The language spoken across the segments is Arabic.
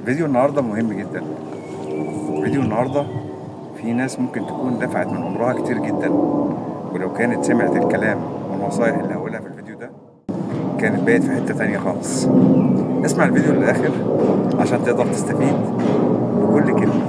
فيديو النهاردة مهم جدا. فيديو النهاردة في ناس ممكن تكون دفعت من عمرها كتير جدا، ولو كانت سمعت الكلام والنصايح اللي هقولها في الفيديو ده كانت بقت في حتة تانية خالص. اسمع الفيديو للآخر عشان تقدر تستفيد بكل كلمة.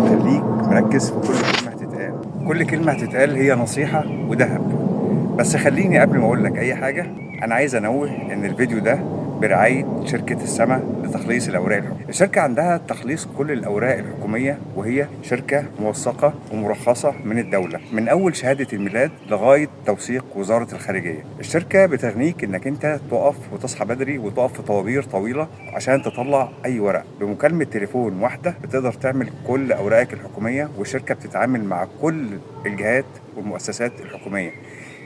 خليك مركز في كل كلمة هتتقال. كل كلمة هتتقال هي نصيحة وذهب. بس خليني قبل ما اقول لك اي حاجة، انا عايز انوه ان الفيديو ده برعاية شركة السما لتخليص الاوراق الحكومية. الشركة عندها تخليص كل الاوراق الحكومية، وهي شركة موثقة ومرخصة من الدولة، من اول شهادة الميلاد لغاية توثيق وزارة الخارجية. الشركة بتغنيك انك انت تقف وتصحى بدري وتقف في طوابير طويلة عشان تطلع اي ورق. بمكالمة تليفون واحدة بتقدر تعمل كل اوراقك الحكومية، والشركة بتتعامل مع كل الجهات والمؤسسات الحكومية.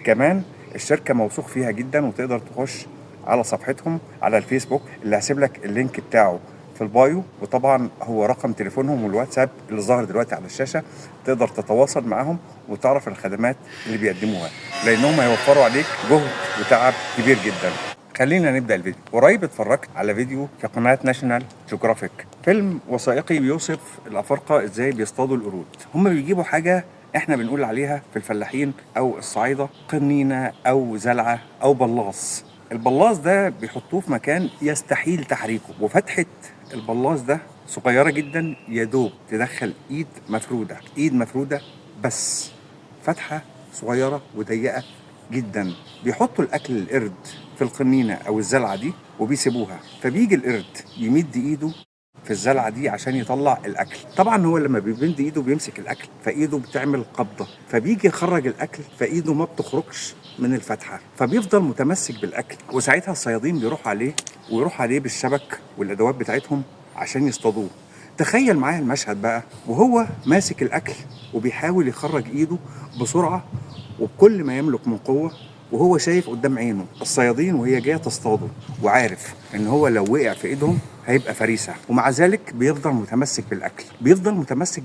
كمان الشركة موثوق فيها جدا، وتقدر تخش على صفحتهم على الفيسبوك اللي هسيب لك اللينك بتاعه في البايو، وطبعا هو رقم تليفونهم والواتساب اللي ظاهر دلوقتي على الشاشة. تقدر تتواصل معاهم وتعرف الخدمات اللي بيقدموها، لانهم هيوفروا عليك جهد وتعب كبير جدا. خلينا نبدأ الفيديو. قريب اتفرجت على فيديو في قناة ناشونال جيوغرافيك، فيلم وثائقي بيوصف الأفارقة ازاي بيصطادوا القرود. هم بيجيبوا حاجة احنا بنقول عليها في الفلاحين او الصعايدة قنينة او زلعة او بلاص. البلاص ده بيحطوه في مكان يستحيل تحريكه، وفتحة البلاص ده صغيرة جدا، يدوب تدخل ايد مفرودة بس. فتحة صغيرة وضيقة جدا. بيحطوا الاكل للقرد في القنينة او الزلعة دي وبيسيبوها، فبيجي القرد يمد ايده في الزلعه دي عشان يطلع الاكل. طبعا هو لما بيمد ايده بيمسك الاكل، فايده بتعمل قبضه، فبيجي يخرج الاكل فايده ما بتخرجش من الفتحه، فبيفضل متمسك بالاكل. وساعتها الصيادين بيروح عليه بالشبك والادوات بتاعتهم عشان يصطادوه. تخيل معايا المشهد بقى، وهو ماسك الاكل وبيحاول يخرج ايده بسرعه وبكل ما يملك من قوه، وهو شايف قدام عينه الصيادين وهي جايه تصطاده، وعارف ان هو لو وقع في ايدهم هيبقى فريسه. ومع ذلك بيفضل متمسك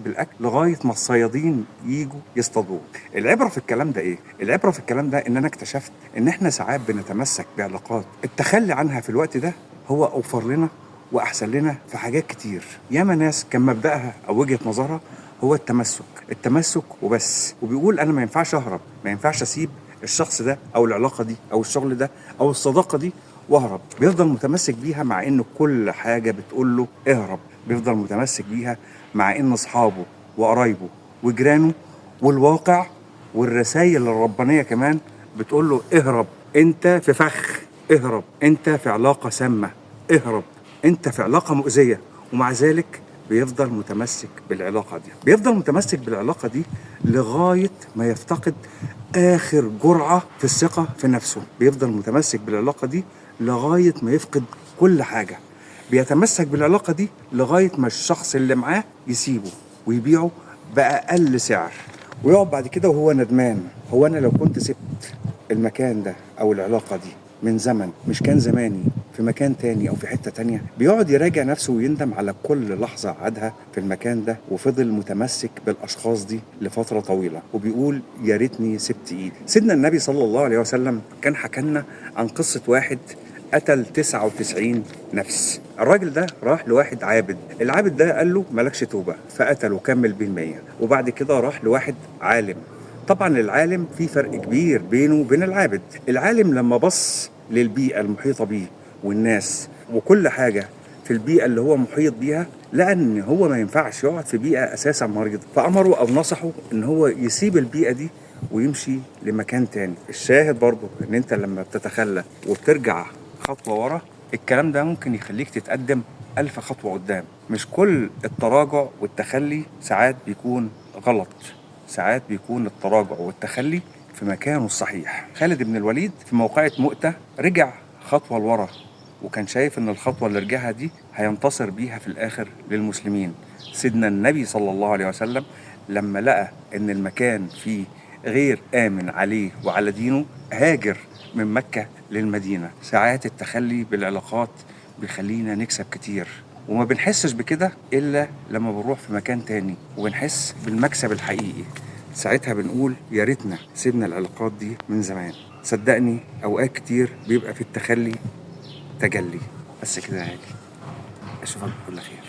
بالاكل لغايه ما الصيادين ييجوا يصطادوه. العبره في الكلام ده ايه؟ العبره في الكلام ده ان انا اكتشفت ان احنا ساعات بنتمسك بعلاقات التخلي عنها في الوقت ده هو اوفر لنا واحسن لنا في حاجات كتير. ياما ناس كان مبدأها او وجهة نظرها هو التمسك وبس، وبيقول انا ما ينفعش اهرب، ما ينفعش اسيب الشخص ده او العلاقة دي او الشغل ده او الصداقة دي واهرب. بيفضل متمسك بيها مع ان كل حاجة بتقول له اهرب. بيفضل متمسك بيها مع ان اصحابه وقرايبه وجيرانه والواقع والرسائل الربانية كمان بتقول له اهرب، انت في فخ، اهرب، انت في علاقة سامة، اهرب، انت في علاقة مؤذية. ومع ذلك بيفضل متمسك بالعلاقة دي لغاية ما يفتقد آخر جرعة في الثقة في نفسه. بيفضل متمسك بالعلاقة دي لغاية ما يفقد كل حاجة. بيتمسك بالعلاقة دي لغاية ما الشخص اللي معاه يسيبه ويبيعه بأقل سعر، ويقعد بعد كده وهو ندمان. هو أنا لو كنت سبت المكان ده أو العلاقة دي من زمن، مش كان زماني في مكان تاني أو في حتة تانية؟ بيقعد يراجع نفسه ويندم على كل لحظة عادها في المكان ده، وفضل متمسك بالأشخاص دي لفترة طويلة، وبيقول يا ريتني سبت إيدي. سيدنا النبي صلى الله عليه وسلم كان حكى عن قصة واحد قتل 99 نفس. الراجل ده راح لواحد عابد، العابد ده قال له مالكش توبة، فقتله وكمل بال100. وبعد كده راح لواحد عالم. طبعا العالم في فرق كبير بينه وبين العابد. العالم لما بص للبيئة المحيطة بيه والناس وكل حاجة في البيئة اللي هو محيط بيها، لقى ان هو ما ينفعش يقعد في بيئة اساسا مريضة، فامره او نصحه ان هو يسيب البيئة دي ويمشي لمكان تاني. الشاهد برضو ان انت لما بتتخلى وبترجع خطوة ورا، الكلام ده ممكن يخليك تتقدم 1000 خطوة قدام. مش كل التراجع والتخلي ساعات بيكون غلط، ساعات بيكون التراجع والتخلي في مكانه الصحيح. خالد بن الوليد في موقعة مؤتة رجع خطوة لورا، وكان شايف ان الخطوة اللي رجعها دي هينتصر بيها في الاخر للمسلمين. سيدنا النبي صلى الله عليه وسلم لما لقى ان المكان فيه غير آمن عليه وعلى دينه هاجر من مكة للمدينة. ساعات التخلي بالعلاقات بيخلينا نكسب كتير، وما بنحسش بكده إلا لما بنروح في مكان تاني وبنحس بالمكسب الحقيقي. ساعتها بنقول يا ريتنا سيبنا العلاقات دي من زمان. صدقني أوقات كتير بيبقى في التخلي تجلي. بس كده يا هادي. اشوفك بكل خير.